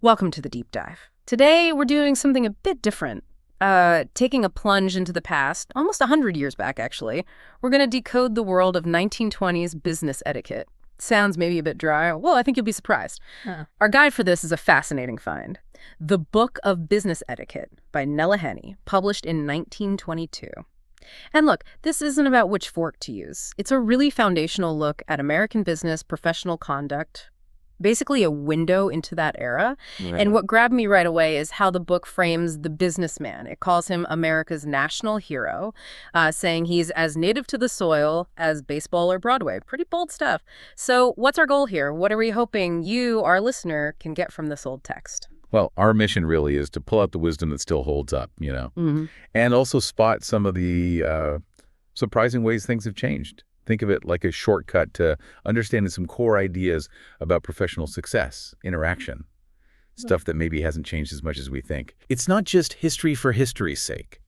Welcome to the deep dive. Today, we're doing something a bit different. Taking a plunge into the past, almost 100 years back, actually. We're going to decode the world of 1920s business etiquette. Sounds maybe a bit dry. Well, I think you'll be surprised. Our guide for this is a fascinating find. The Book of Business Etiquette by Nella Henney, published in 1922. And look, this isn't about which fork to use. It's a really foundational look at American business, professional conduct, basically a window into that era. Right. And what grabbed me right away is how the book frames the businessman. It calls him America's national hero, saying he's as native to the soil as baseball or Broadway. Pretty bold stuff. So what's our goal here? What are we hoping you, our listener, can get from this old text? Well, our mission really is to pull out the wisdom that still holds up, and also spot some of the surprising ways things have changed. Think of it like a shortcut to understanding some core ideas about professional success, interaction, stuff that maybe hasn't changed as much as we think. It's not just history for history's sake.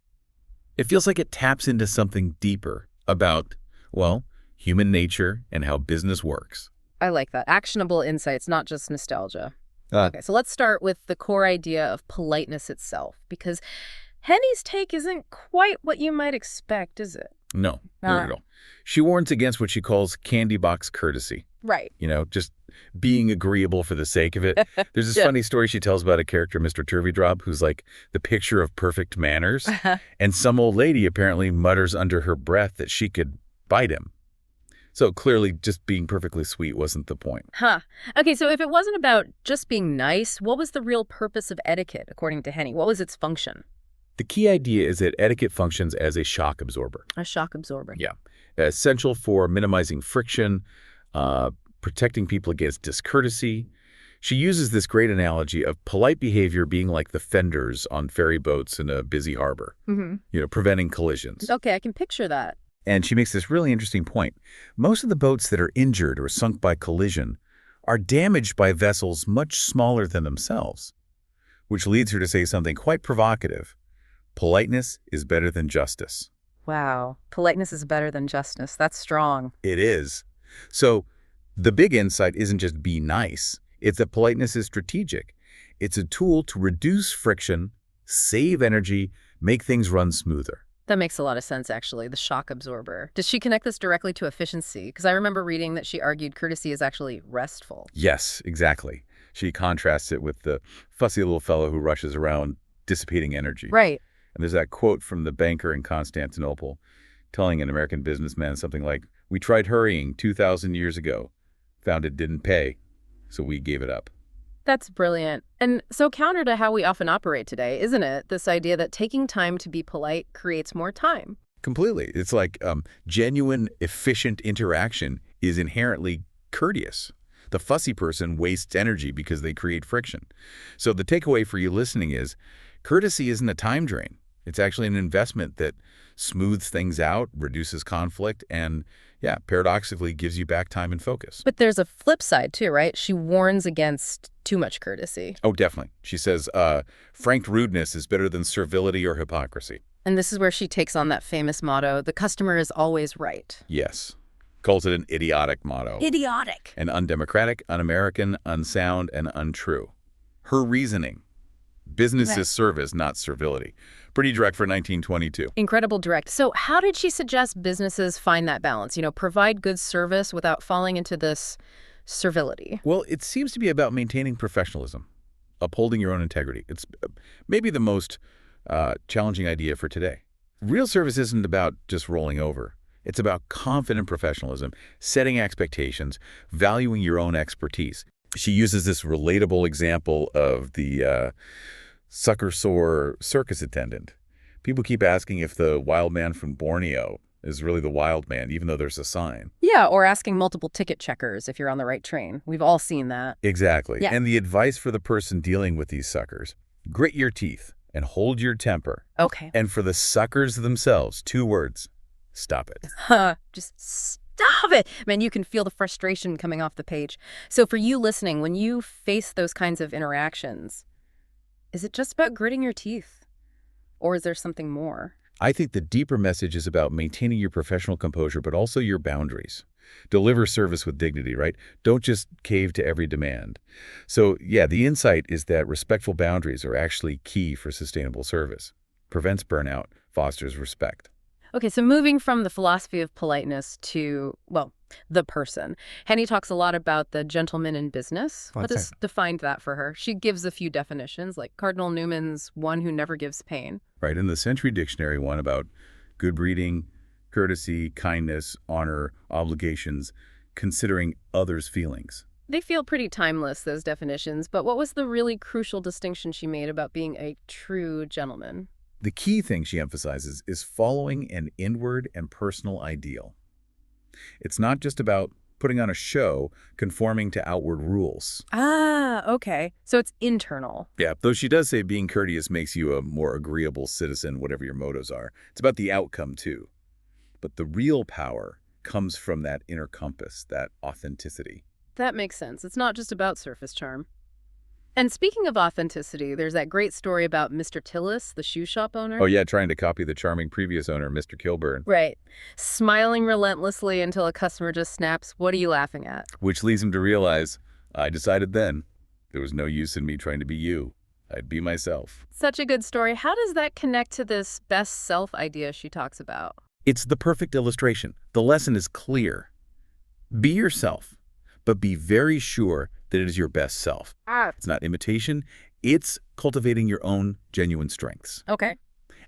It feels like it taps into something deeper about, well, human nature and how business works. I like that. Actionable insights, not just nostalgia. Okay, so let's start with the core idea of politeness itself, because Henny's take isn't quite what you might expect, is it? No, not at all. She warns against what she calls candy box courtesy. Right. Just being agreeable for the sake of it. There's this Yeah. funny story she tells about a character, Mr. Turveydrop, who's like the picture of perfect manners. And some old lady apparently mutters under her breath that she could bite him. So clearly just being perfectly sweet wasn't the point. Okay, so if it wasn't about just being nice, what was the real purpose of etiquette, according to Henny? What was its function? The key idea is that etiquette functions as a shock absorber. A shock absorber. Yeah. Essential for minimizing friction, protecting people against discourtesy. She uses this great analogy of polite behavior being like the fenders on ferry boats in a busy harbor, preventing collisions. Okay, I can picture that. And she makes this really interesting point. Most of the boats that are injured or sunk by collision are damaged by vessels much smaller than themselves, which leads her to say something quite provocative. Politeness is better than justice. Wow. Politeness is better than justice. That's strong. It is. So the big insight isn't just be nice. It's that politeness is strategic. It's a tool to reduce friction, save energy, make things run smoother. That makes a lot of sense, actually, the shock absorber. Does she connect this directly to efficiency? Because I remember reading that she argued courtesy is actually restful. Yes, exactly. She contrasts it with the fussy little fellow who rushes around dissipating energy. Right. And there's that quote from the banker in Constantinople telling an American businessman something like, "We tried hurrying 2,000 years ago, found it didn't pay, so we gave it up." That's brilliant. And so counter to how we often operate today, isn't it? This idea that taking time to be polite creates more time. Completely. It's like genuine, efficient interaction is inherently courteous. The fussy person wastes energy because they create friction. So the takeaway for you listening is courtesy isn't a time drain. It's actually an investment that smooths things out, reduces conflict, and, paradoxically gives you back time and focus. But there's a flip side, too, right? She warns against too much courtesy. Oh, definitely. She says, frank rudeness is better than servility or hypocrisy. And this is where she takes on that famous motto, the customer is always right. Yes. Calls it an idiotic motto. Idiotic. And undemocratic, un-American, unsound, and untrue. Her reasoning. Business is service, not servility. Pretty direct for 1922. Incredible direct. So how did she suggest businesses find that balance? Provide good service without falling into this servility? Well, it seems to be about maintaining professionalism, upholding your own integrity. It's maybe the most challenging idea for today. Real service isn't about just rolling over. It's about confident professionalism, setting expectations, valuing your own expertise. She uses this relatable example of the sucker sore circus attendant. People keep asking if the wild man from Borneo is really the wild man, even though there's a sign. Yeah, or asking multiple ticket checkers if you're on the right train. We've all seen that. Exactly. Yeah. And the advice for the person dealing with these suckers, grit your teeth and hold your temper. Okay. And for the suckers themselves, 2 words, stop it. Just stop it. Man, you can feel the frustration coming off the page. So for you listening, when you face those kinds of interactions, is it just about gritting your teeth? Or is there something more? I think the deeper message is about maintaining your professional composure, but also your boundaries. Deliver service with dignity, right? Don't just cave to every demand. So, yeah, the insight is that respectful boundaries are actually key for sustainable service. Prevents burnout, fosters respect. Okay, so moving from the philosophy of politeness to, well, the person. Henny talks a lot about the gentleman in business. What has defined that for her? She gives a few definitions, like Cardinal Newman's one who never gives pain. Right, in the Century Dictionary one about good breeding, courtesy, kindness, honor, obligations, considering others' feelings. They feel pretty timeless, those definitions, but what was the really crucial distinction she made about being a true gentleman? The key thing she emphasizes is following an inward and personal ideal. It's not just about putting on a show, conforming to outward rules. Ah, okay. So it's internal. Yeah, though she does say being courteous makes you a more agreeable citizen, whatever your motives are. It's about the outcome, too. But the real power comes from that inner compass, that authenticity. That makes sense. It's not just about surface charm. And speaking of authenticity, there's that great story about Mr. Tillis, the shoe shop owner. Oh, yeah, trying to copy the charming previous owner, Mr. Kilburn. Right. Smiling relentlessly until a customer just snaps, "What are you laughing at?" Which leads him to realize, I decided then, there was no use in me trying to be you. I'd be myself. Such a good story. How does that connect to this best self idea she talks about? It's the perfect illustration. The lesson is clear. Be yourself, but be very sure that it is your best self. It's not imitation. It's cultivating your own genuine strengths. Okay.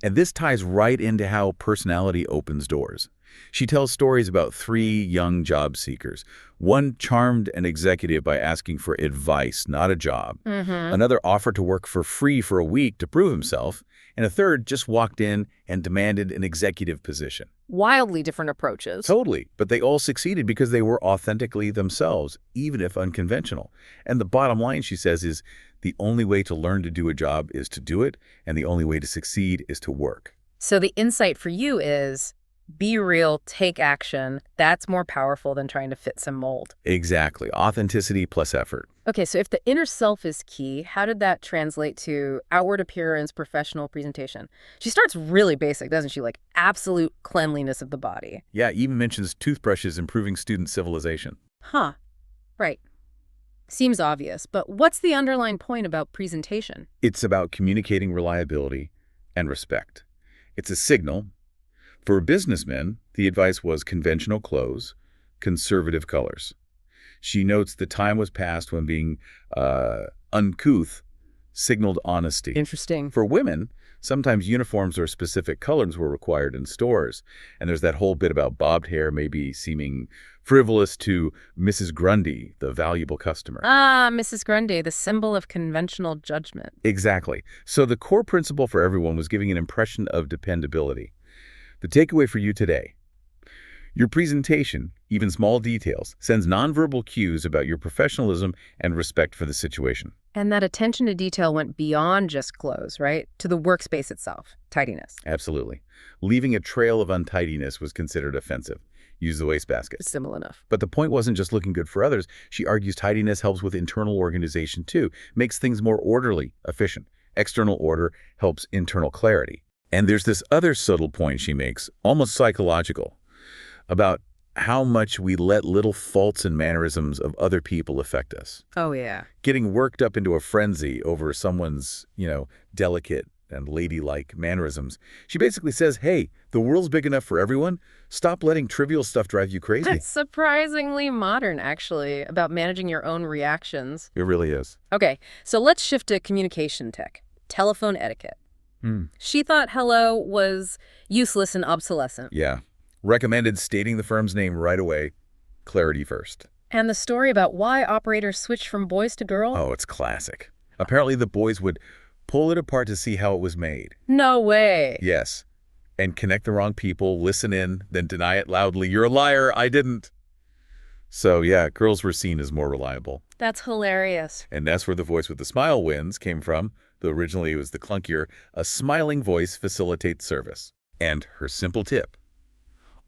And this ties right into how personality opens doors. She tells stories about 3 young job seekers. One charmed an executive by asking for advice, not a job. Another offered to work for free for a week to prove himself. And a third just walked in and demanded an executive position. Wildly different approaches. Totally. But they all succeeded because they were authentically themselves, even if unconventional. And the bottom line, she says, is the only way to learn to do a job is to do it, and the only way to succeed is to work. So the insight for you is be real, take action. That's more powerful than trying to fit some mold. Exactly. Authenticity plus effort. Okay, so if the inner self is key, how did that translate to outward appearance, professional presentation? She starts really basic, doesn't she? Like absolute cleanliness of the body. Yeah, even mentions toothbrushes improving student civilization. Huh. Right. Seems obvious, but what's the underlying point about presentation? It's about communicating reliability and respect. It's a signal. For businessmen, the advice was conventional clothes, conservative colors. She notes the time was past when being uncouth signaled honesty. Interesting. For women, sometimes uniforms or specific colors were required in stores. And there's that whole bit about bobbed hair maybe seeming frivolous to Mrs. Grundy, the valuable customer. Ah, Mrs. Grundy, the symbol of conventional judgment. Exactly. So the core principle for everyone was giving an impression of dependability. The takeaway for you today: your presentation, even small details, sends nonverbal cues about your professionalism and respect for the situation. And that attention to detail went beyond just clothes, right? To the workspace itself, tidiness. Absolutely. Leaving a trail of untidiness was considered offensive. Use the wastebasket. Simple enough. But the point wasn't just looking good for others. She argues tidiness helps with internal organization too, makes things more orderly, efficient. External order helps internal clarity. And there's this other subtle point she makes, almost psychological, about how much we let little faults and mannerisms of other people affect us. Oh, yeah. Getting worked up into a frenzy over someone's, delicate and ladylike mannerisms. She basically says, hey, the world's big enough for everyone. Stop letting trivial stuff drive you crazy. That's surprisingly modern, actually, about managing your own reactions. It really is. Okay, so let's shift to communication tech, telephone etiquette. She thought hello was useless and obsolescent. Yeah. Recommended stating the firm's name right away. Clarity first. And the story about why operators switched from boys to girl? Oh, it's classic. Apparently the boys would pull it apart to see how it was made. No way. Yes. And connect the wrong people, listen in, then deny it loudly. You're a liar. I didn't. So, yeah, girls were seen as more reliable. That's hilarious. And that's where the voice with the smile wins came from. Though originally it was the clunkier, a smiling voice facilitates service. And her simple tip: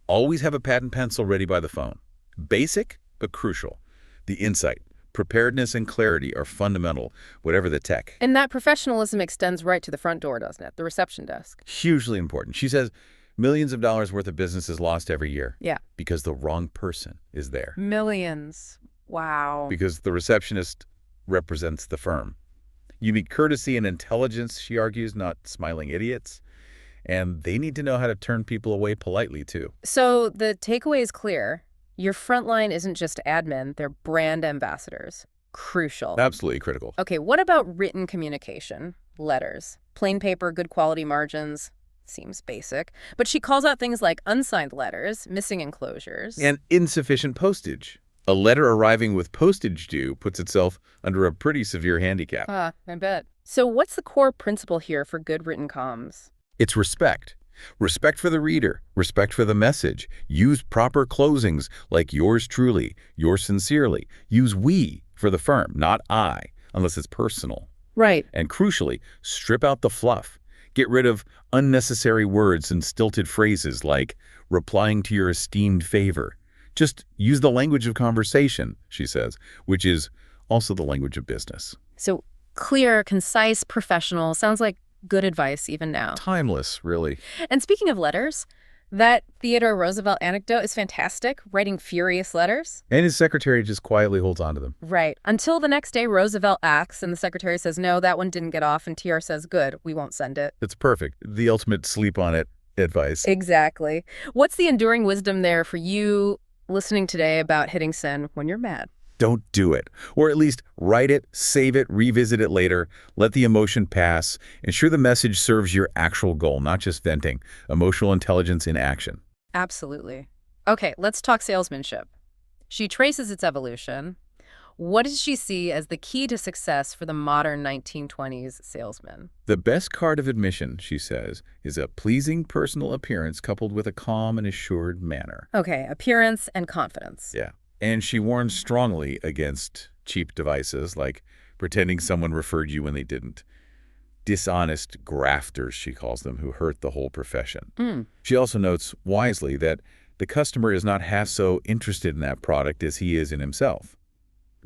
always have a pad and pencil ready by the phone. Basic, but crucial. The insight, preparedness, and clarity are fundamental, whatever the tech. And that professionalism extends right to the front door, doesn't it? The reception desk. Hugely important. She says, Millions of dollars worth of business is lost every year. Yeah. Because the wrong person is there. Millions. Wow. Because the receptionist represents the firm. You need courtesy and intelligence, she argues, not smiling idiots. And they need to know how to turn people away politely, too. So the takeaway is clear. Your frontline isn't just admin, they're brand ambassadors. Crucial. Absolutely critical. Okay, what about written communication? Letters. Plain paper, good quality margins. Seems basic. But she calls out things like unsigned letters, missing enclosures. And insufficient postage. A letter arriving with postage due puts itself under a pretty severe handicap. I bet. So what's the core principle here for good written comms? It's respect. Respect for the reader, respect for the message. Use proper closings like yours truly, yours sincerely. Use we for the firm, not I, unless it's personal. Right. And crucially, strip out the fluff. Get rid of unnecessary words and stilted phrases like replying to your esteemed favor. Just use the language of conversation, she says, which is also the language of business. So clear, concise, professional. Sounds like good advice even now. Timeless, really. And speaking of letters, that Theodore Roosevelt anecdote is fantastic, writing furious letters. And his secretary just quietly holds on to them. Right. Until the next day, Roosevelt asks, and the secretary says, no, that one didn't get off, and TR says, good, we won't send it. It's perfect. The ultimate sleep on it advice. Exactly. What's the enduring wisdom there for you listening today about hitting send when you're mad? Don't do it. Or at least write it, save it, revisit it later, let the emotion pass. Ensure the message serves your actual goal, not just venting. Emotional intelligence in action. Absolutely. Okay, let's talk salesmanship. She traces its evolution. What does she see as the key to success for the modern 1920s salesman? The best card of admission, she says, is a pleasing personal appearance coupled with a calm and assured manner. Okay, appearance and confidence. Yeah. And she warns strongly against cheap devices like pretending someone referred you when they didn't. Dishonest grafters, she calls them, who hurt the whole profession. She also notes wisely that the customer is not half so interested in that product as he is in himself.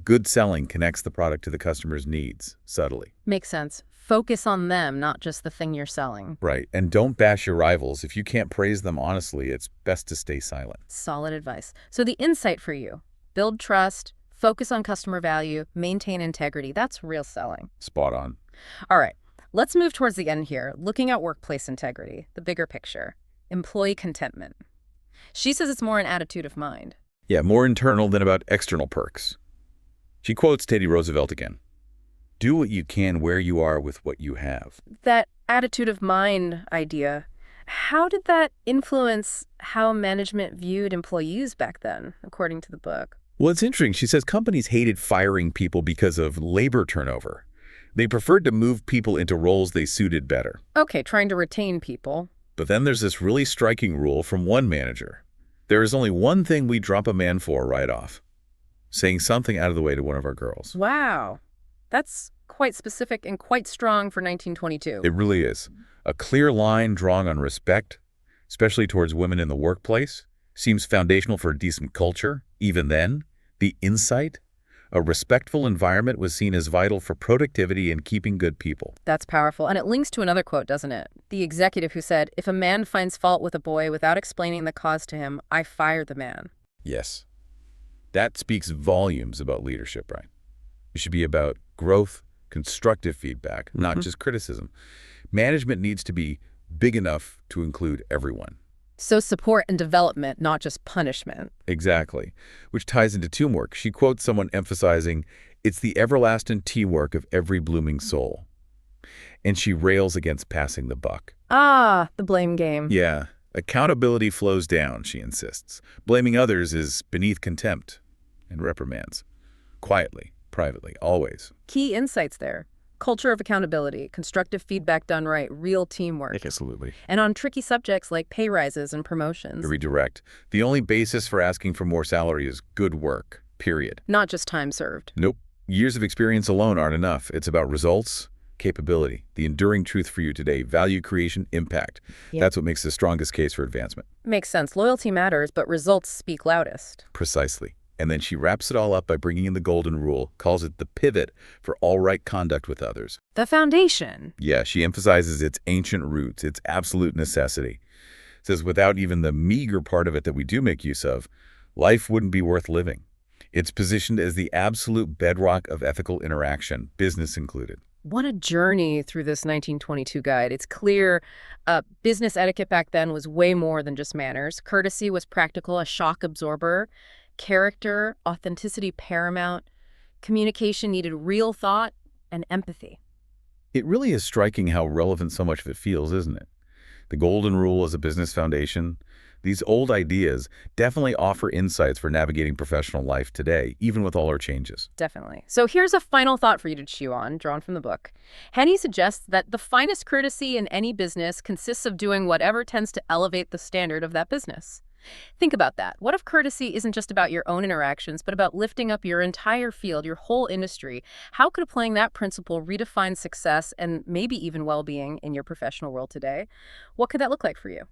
Good selling connects the product to the customer's needs, subtly. Makes sense. Focus on them, not just the thing you're selling. Right. And don't bash your rivals. If you can't praise them honestly, it's best to stay silent. Solid advice. So the insight for you, build trust, focus on customer value, maintain integrity. That's real selling. Spot on. All right, let's move towards the end here, looking at workplace integrity, the bigger picture, employee contentment. She says it's more an attitude of mind. Yeah, more internal than about external perks. She quotes Teddy Roosevelt again. Do what you can where you are with what you have. That attitude of mind idea, how did that influence how management viewed employees back then, according to the book? Well, it's interesting. She says companies hated firing people because of labor turnover. They preferred to move people into roles they suited better. Okay, trying to retain people. But then there's this really striking rule from one manager. There is only one thing we drop a man for right off. Saying something out of the way to one of our girls. Wow. That's quite specific and quite strong for 1922. It really is. A clear line drawn on respect, especially towards women in the workplace, seems foundational for a decent culture. Even then, the insight, a respectful environment was seen as vital for productivity and keeping good people. That's powerful. And it links to another quote, doesn't it? The executive who said, if a man finds fault with a boy without explaining the cause to him, I fire the man. Yes. That speaks volumes about leadership, right? It should be about growth, constructive feedback, not just criticism. Management needs to be big enough to include everyone. So support and development, not just punishment. Exactly. Which ties into teamwork. She quotes someone emphasizing, it's the everlasting teamwork of every blooming soul. And she rails against passing the buck. Ah, the blame game. Yeah. Accountability flows down, she insists. Blaming others is beneath contempt and reprimands. Quietly, privately, always. Key insights there. Culture of accountability, constructive feedback done right, real teamwork. Absolutely. And on tricky subjects like pay rises and promotions. Very direct. The only basis for asking for more salary is good work, period. Not just time served. Nope. Years of experience alone aren't enough. It's about results, capability, the enduring truth for you today, value creation, impact. Yeah. That's what makes the strongest case for advancement. Makes sense. Loyalty matters, but results speak loudest. Precisely. And then she wraps it all up by bringing in the golden rule, calls it the pivot for all right conduct with others. The foundation. Yeah, she emphasizes its ancient roots, its absolute necessity. says without even the meager part of it that we do make use of, life wouldn't be worth living. It's positioned as the absolute bedrock of ethical interaction, business included. What a journey through this 1922 guide. It's clear business etiquette back then was way more than just manners. Courtesy was practical, a shock absorber. Character, authenticity paramount. Communication needed real thought and empathy. It really is striking how relevant so much of it feels, isn't it? The golden rule as a business foundation. These old ideas definitely offer insights for navigating professional life today, even with all our changes. Definitely. So here's a final thought for you to chew on, drawn from the book. Henny suggests that the finest courtesy in any business consists of doing whatever tends to elevate the standard of that business. Think about that. What if courtesy isn't just about your own interactions, but about lifting up your entire field, your whole industry? How could applying that principle redefine success and maybe even well-being in your professional world today? What could that look like for you?